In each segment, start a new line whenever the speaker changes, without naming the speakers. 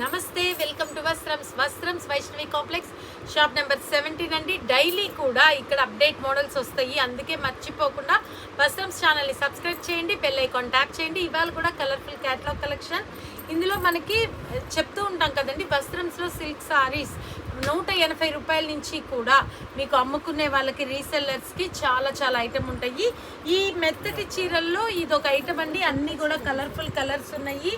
నమస్తే, welcome to Vastrams Vaishnavi complex shop number 17 అండి. Daily కూడా ఇక్కడ అప్డేట్ మోడల్స్ వస్తాయి, అందుకే మర్చిపోకుండా వస్త్రమ్స్ ఛానల్ని సబ్స్క్రైబ్ చేయండి, బెల్ ఐకాన్ ట్యాప్ చేయండి. ఇవాళ కూడా కలర్ఫుల్ క్యాటలాగ్ కలెక్షన్. ఇందులో మనకి చెప్తూ ఉంటాం కదండి, వస్త్రమ్స్లో సిల్క్ సారీస్ 180 రూపాయల నుంచి కూడా మీకు అమ్ముకునే వాళ్ళకి రీసెల్లర్స్కి చాలా చాలా ఐటమ్ ఉంటాయి. ఈ మెత్తటి చీరల్లో ఇది ఒక ఐటమ్ అండి. అన్నీ కూడా కలర్ఫుల్ కలర్స్ ఉన్నాయి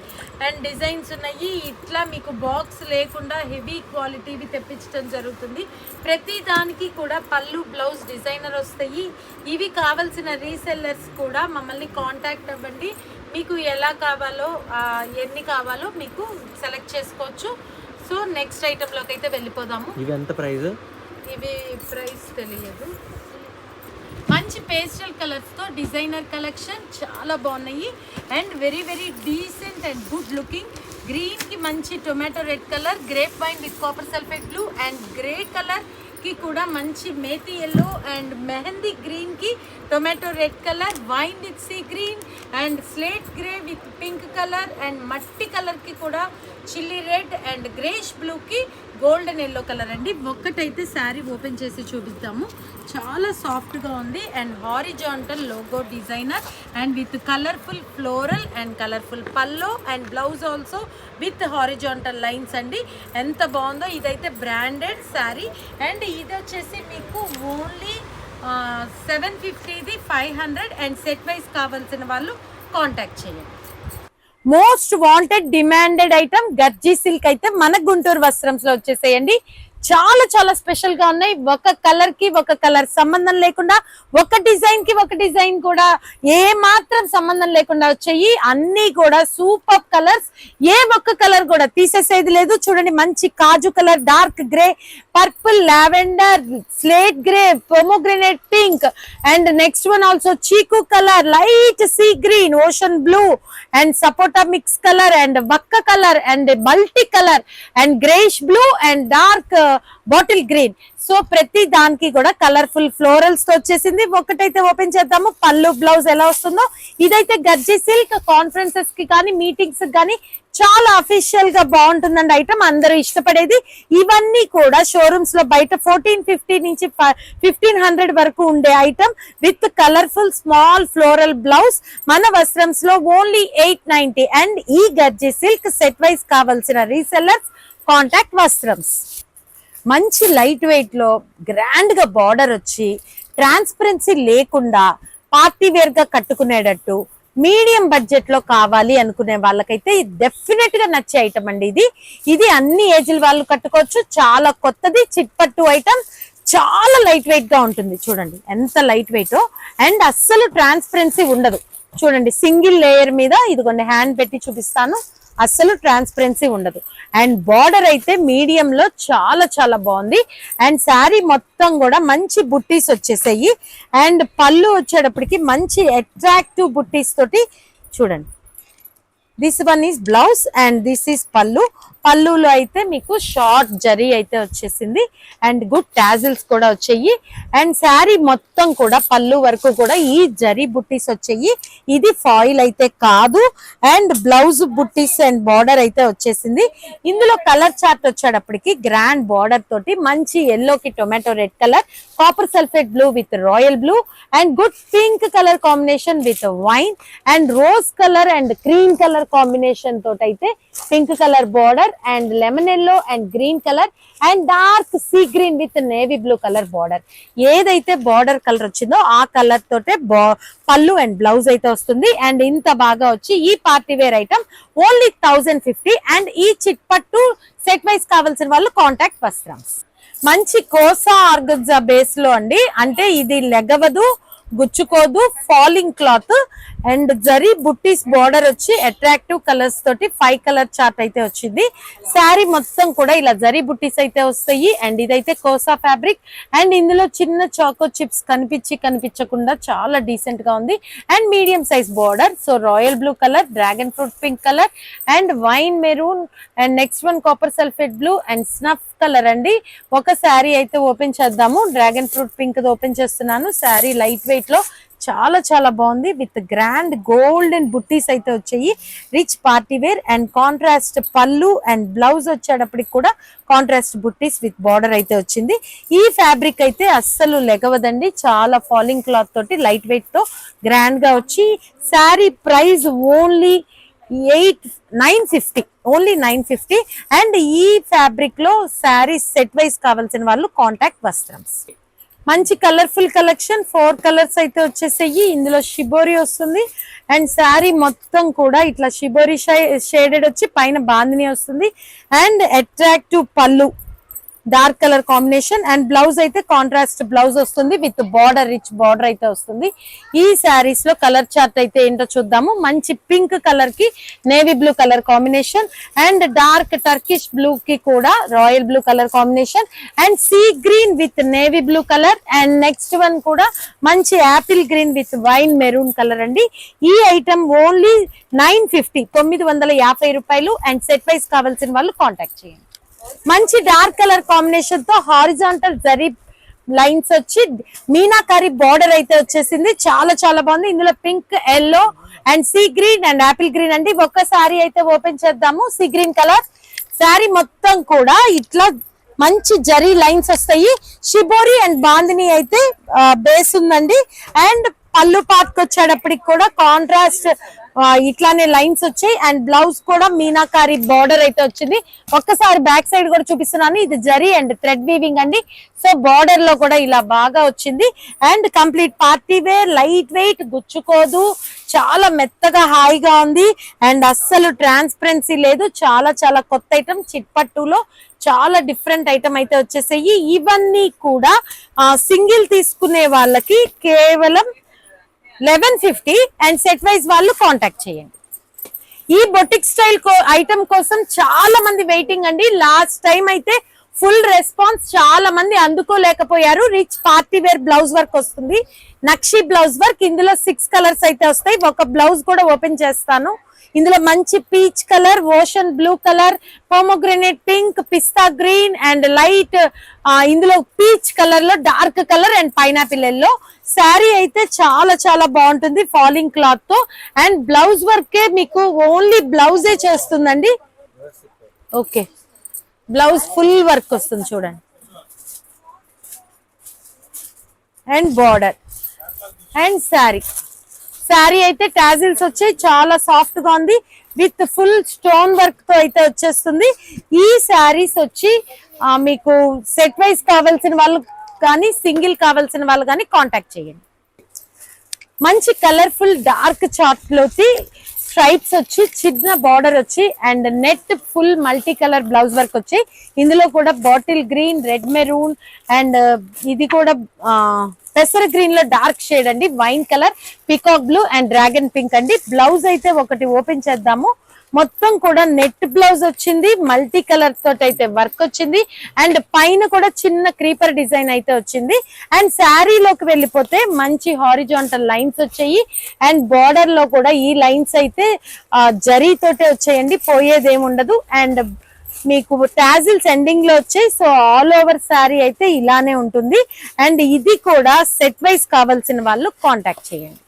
అండ్ డిజైన్స్ ఉన్నాయి. ఇట్లా మీకు బాక్స్ లేకుండా హెవీ క్వాలిటీవి తెప్పించడం జరుగుతుంది. ప్రతి దానికి కూడా పళ్ళు బ్లౌజ్ డిజైనర్ వస్తాయి. ఇవి కావాల్సిన రీసెల్లర్స్ కూడా మమ్మల్ని కాంటాక్ట్ అవ్వండి. మీకు ఎలా కావాలో ఎన్ని కావాలో మీకు సెలెక్ట్ చేసుకోవచ్చు. సో నెక్స్ట్ ఐటెంలోకి అయితే వెళ్ళిపోదాము.
ఇవి ఎంత ప్రైస్?
ఇవి ప్రైస్ తెలియదు. మంచి పేస్టల్ కలర్స్తో డిజైనర్ కలెక్షన్ చాలా బాగున్నాయి and very very decent and good looking. గ్రీన్కి మంచి tomato red colour, grape wine with copper sulphate blue and grey కలర్కి కూడా మంచి మేతి ఎల్లో అండ్ మెహందీ గ్రీన్కి tomato red colour, wine with sea green and slate grey with pink colour and మట్టి కలర్కి కూడా chilli red and greyish బ్లూకి golden yellow colour అండి. ఒక్కటైతే sari open చేసి చూపిస్తాము. చాలా సాఫ్ట్గా ఉంది and horizontal logo designer and with colourful floral and colourful pallu and blouse also with horizontal lines అండి. ఎంత బాగుందో. ఇదైతే బ్రాండెడ్ శారీ అండ్ ఇది వచ్చేసి మీకు ఓన్లీ 750ది 500 అండ్ సెట్ వైజ్ కావాల్సిన వాళ్ళు కాంటాక్ట్ చేయండి. మోస్ట్ వాంటెడ్ డిమాండెడ్ ఐటమ్ గర్జీ సిల్క్ అయితే మన గుంటూరు వస్త్రంస్ లో వచ్చేసేయండి. చాలా చాలా స్పెషల్ గా ఉన్నాయి. ఒక కలర్ కి ఒక కలర్ సంబంధం లేకుండా, ఒక డిజైన్ కి ఒక డిజైన్ కూడా ఏ మాత్రం సంబంధం లేకుండా వచ్చాయి. అన్ని కూడా సూపర్ కలర్స్, ఏ ఒక్క కలర్ కూడా తీసేసేది లేదు. చూడండి, మంచి కాజు colour, dark grey, purple, lavender, slate grey, pomegranate pink and next one also చీకు colour, light sea green, ocean blue and సపోటా మిక్స్ కలర్ అండ్ వక్క colour and multi colour and greyish blue and dark bottle green. So ప్రతి దానికి కూడా colourful florals తో వచ్చేసింది. ఒకటైతే open చేద్దాము. పళ్ళు బ్లౌజ్ ఎలా వస్తుందో. ఇదైతే గర్జీ సిల్క్. కాన్ఫరెన్సెస్ కి కానీ మీటింగ్స్ కి కానీ చాలా అఫీషియల్ గా బాగుంటుందండి ఐటమ్, అందరూ ఇష్టపడేది. ఇవన్నీ కూడా షోరూమ్స్ లో బయట 1450 నుంచి 1500 వరకు ఉండే item with colourful small floral blouse. మన వస్త్రంస్ లో ఓన్లీ 890 అండ్ ఈ గర్జీ సిల్క్ సెట్ వైజ్ కావాల్సిన రీసెల్లర్స్ కాంటాక్ట్ వస్త్రంస్. మంచి లైట్ వెయిట్ లో గ్రాండ్ గా బార్డర్ వచ్చి ట్రాన్స్పరెన్సీ లేకుండా పార్టీ వేర్ గా కట్టుకునేటట్టు మీడియం బడ్జెట్ లో కావాలి అనుకునే వాళ్ళకైతే డెఫినెట్ గా నచ్చే ఐటమ్ అండి. ఇది అన్ని ఏజ్ల వాళ్ళు కట్టుకోవచ్చు. చాలా కొత్తది చిట్పట్టు ఐటమ్, చాలా లైట్ వెయిట్ గా ఉంటుంది. చూడండి ఎంత లైట్ వెయిట్ అండ్ అస్సలు ట్రాన్స్పరెన్సీ ఉండదు. చూడండి, సింగిల్ లేయర్ మీద ఇదిగోండి హ్యాండ్ పెట్టి చూపిస్తాను, అస్సలు ట్రాన్స్పరెన్సీ ఉండదు. అండ్ బార్డర్ అయితే మీడియం లో చాలా చాలా బాగుంది. అండ్ శారీ మొత్తం కూడా మంచి బుట్టీస్ వచ్చేసాయి అండ్ పళ్ళు వచ్చేటప్పటికి మంచి అట్రాక్టివ్ బుట్టీస్ తోటి. చూడండి, this one is blouse and this is పళ్ళు. పళ్ళులో అయితే మీకు షార్ట్ జరీ అయితే వచ్చేసింది అండ్ గుడ్ టాజిల్స్ కూడా వచ్చాయి అండ్ శారీ మొత్తం కూడా పళ్ళు వరకు కూడా ఈ జరీ బుట్టీస్ వచ్చాయి. ఇది ఫాయిల్ అయితే కాదు and blouse buttis and border అయితే వచ్చేసింది. ఇందులో కలర్ చార్ట్ వచ్చేటప్పటికి గ్రాండ్ బార్డర్ తోటి మంచి ఎల్లోకి tomato red colour, copper sulphate blue with royal blue and good pink colour combination with wine and rose colour and cream colour combination తోటి అయితే pink colour border and lemon yellow and green colour and dark sea green with navy blue colour border. ఏదైతే border colour వచ్చిందో ఆ colour తోటే పళ్ళు and blouse అయితే వస్తుంది. And ఇంత బాగా వచ్చి ఈ party wear item only 1050 and ఈ చిట్పట్టు సెట్ వైజ్ కావాల్సిన వాళ్ళు కాంటాక్ట్ వస్త్రమ్స్. మంచి కోసా ఆర్గంజా బేస్ లో అండి, అంటే ఇది లెగవదు, గుచ్చుకోదు, ఫాలింగ్ క్లాత్ అండ్ జరీ బుట్టీస్ బార్డర్ వచ్చి అట్రాక్టివ్ కలర్స్ తోటి 5 కలర్ చార్ట్ అయితే వచ్చింది. శారీ మొత్తం కూడా ఇలా జరీ బుట్టీస్ అయితే వస్తాయి అండ్ ఇదైతే కోసా ఫ్యాబ్రిక్ అండ్ ఇందులో చిన్న చాకో చిప్స్ కనిపించకుండా చాలా డీసెంట్ గా ఉంది and medium size border. So royal blue colour, dragon fruit pink colour and wine maroon and next one copper sulphate blue and snuff colour అండి. ఒక శారీ అయితే ఓపెన్ చేద్దాము. డ్రాగన్ ఫ్రూట్ పింక్ ఓపెన్ చేస్తున్నాను. Sari light weight లో చాలా చాలా బాగుంది. With grand golden బుట్టీస్ అయితే వచ్చాయి. Rich party wear and contrast పళ్ళు అండ్ బ్లౌజ్ వచ్చేటప్పటికి కూడా కాంట్రాస్ట్ బుట్టీస్ విత్ బార్డర్ అయితే వచ్చింది. ఈ ఫ్యాబ్రిక్ అయితే అస్సలు లెగవదండి. చాలా ఫాలింగ్ క్లాత్ తోటి లైట్ వెయిట్ తో గ్రాండ్ గా వచ్చి sari price only 950, only 950. And ఈ ఫ్యాబ్రిక్ లో శారీస్ సెట్ వైజ్ కావాల్సిన వాళ్ళు కాంటాక్ట్ వస్త్రమ్స్. మంచి కలర్ఫుల్ కలెక్షన్, 4 కలర్స్ అయితే వచ్చేసాయి. ఇందులో షిబోరి వస్తుంది అండ్ శారీ మొత్తం కూడా ఇట్లా షిబోరి షేడెడ్ వచ్చి పైన బాందిని వస్తుంది అండ్ అట్రాక్టివ్ పళ్ళు dark colour combination and blouse అయితే కాంట్రాస్ట్ బ్లౌజ్ వస్తుంది విత్ బార్డర్, రిచ్ బార్డర్ అయితే వస్తుంది. ఈ శారీస్ లో కలర్ చార్ట్ అయితే ఏంటో చూద్దాము. మంచి పింక్ కలర్ కి navy blue colour combination and dark Turkish blue కి కూడా royal blue colour combination and sea green with navy blue colour and next one కూడా మంచి Apple green with wine maroon colour అండి. ఈ ఐటమ్ ఓన్లీ 950, 950 రూపాయలు. And set wise కావాల్సిన వాళ్ళు contact చేయండి. మంచి డార్క్ కలర్ కాంబినేషన్ తో హారిజాంటల్ జరీ లైన్స్ వచ్చి మీనాకారి బార్డర్ అయితే వచ్చేసింది. చాలా చాలా బాగుంది. ఇందులో pink, yellow and sea green and Apple green అండి. ఒక్కసారి అయితే ఓపెన్ చేద్దాము. సీ గ్రీన్ కలర్ శారీ మొత్తం కూడా ఇట్లా మంచి జరీ లైన్స్ వస్తాయి. షిబోరి అండ్ బాందిని అయితే బేస్ ఉందండి. అండ్ పళ్ళు పాత్కి వచ్చేటప్పటికి కూడా కాంట్రాస్ట్ ఇట్లానే లైన్స్ వచ్చాయి అండ్ బ్లౌజ్ కూడా మీనాకారి బార్డర్ అయితే వచ్చింది. ఒక్కసారి బ్యాక్ సైడ్ కూడా చూపిస్తున్నాను. ఇది జరీ అండ్ థ్రెడ్ వీవింగ్ అండి. సో బార్డర్ లో కూడా ఇలా బాగా వచ్చింది and complete party wear, light weight, గుచ్చుకోదు, చాలా మెత్తగా హాయిగా ఉంది అండ్ అస్సలు ట్రాన్స్పరెన్సీ లేదు. చాలా చాలా కొత్త ఐటమ్, చిట్పట్టులో చాలా డిఫరెంట్ ఐటమ్ అయితే వచ్చేసాయి. ఇవన్నీ కూడా సింగిల్ తీసుకునే వాళ్ళకి కేవలం 1150 అండ్ సెట్ వైజ్ వాళ్ళు కాంటాక్ట్ చేయండి. ఈ బొటిక్ స్టైల్ ఐటమ్ కోసం చాలా మంది వెయిటింగ్ అండి. లాస్ట్ టైం అయితే ఫుల్ రెస్పాన్స్, చాలా మంది అందుకోలేకపోయారు. Rich party wear blouse work వస్తుంది, నక్షి బ్లౌజ్ వర్క్. ఇందులో 6 కలర్స్ అయితే వస్తాయి. ఒక బ్లౌజ్ కూడా ఓపెన్ చేస్తాను. ఇందులో మంచి peach colour, ocean blue colour, pomegranate pink, పిస్తా గ్రీన్ అండ్ లైట్ ఇందులో పీచ్ కలర్ లో dark colour and pineapple yellow. Sari అయితే చాలా చాలా బాగుంటుంది ఫాలింగ్ క్లాత్ తో అండ్ బ్లౌజ్ వర్కే మీకు ఓన్లీ బ్లౌజే చేస్తుందండి. ఓకే, బ్లౌజ్ ఫుల్ వర్క్ వస్తుంది చూడండి అండ్ బార్డర్ అండ్ శారీ అయితే టాజిల్స్ వచ్చాయి. చాలా సాఫ్ట్ గా ఉంది విత్ ఫుల్ స్టోన్ వర్క్ తో అయితే వచ్చేస్తుంది. ఈ శారీస్ వచ్చి మీకు సెట్ వైజ్ కావాల్సిన వాళ్ళు కానీ సింగిల్ కావాల్సిన వాళ్ళు కానీ కాంటాక్ట్ చేయండి. మంచి కలర్ఫుల్ డార్క్ చార్ట్ లోకి స్ట్రైప్స్ వచ్చి చిన్న బార్డర్ వచ్చి and net full multi colour blouse work వచ్చి ఇందులో కూడా bottle green, red maroon and ఇది కూడా పెసర గ్రీన్ లో డార్క్ షేడ్ అండి, wine colour, peacock blue and dragon pink అండి. బ్లౌజ్ అయితే ఒకటి ఓపెన్ చేద్దాము. మొత్తం కూడా నెట్ బ్లౌజ్ వచ్చింది, మల్టీ కలర్ తోటి అయితే వర్క్ వచ్చింది అండ్ పైన కూడా చిన్న క్రీపర్ డిజైన్ అయితే వచ్చింది. అండ్ శారీలోకి వెళ్ళిపోతే మంచి హారిజాంటల్ లైన్స్ వచ్చాయి అండ్ బార్డర్ లో కూడా ఈ లైన్స్ అయితే జరీ తోటే వచ్చాయండి, పోయేదేమి ఉండదు. అండ్ మీకు టాజిల్స్ ఎండింగ్ లో వచ్చాయి. సో ఆల్ ఓవర్ శారీ అయితే ఇలానే ఉంటుంది అండ్ ఇది కూడా సెట్ వైజ్ కావాల్సిన వాళ్ళు కాంటాక్ట్ చేయండి.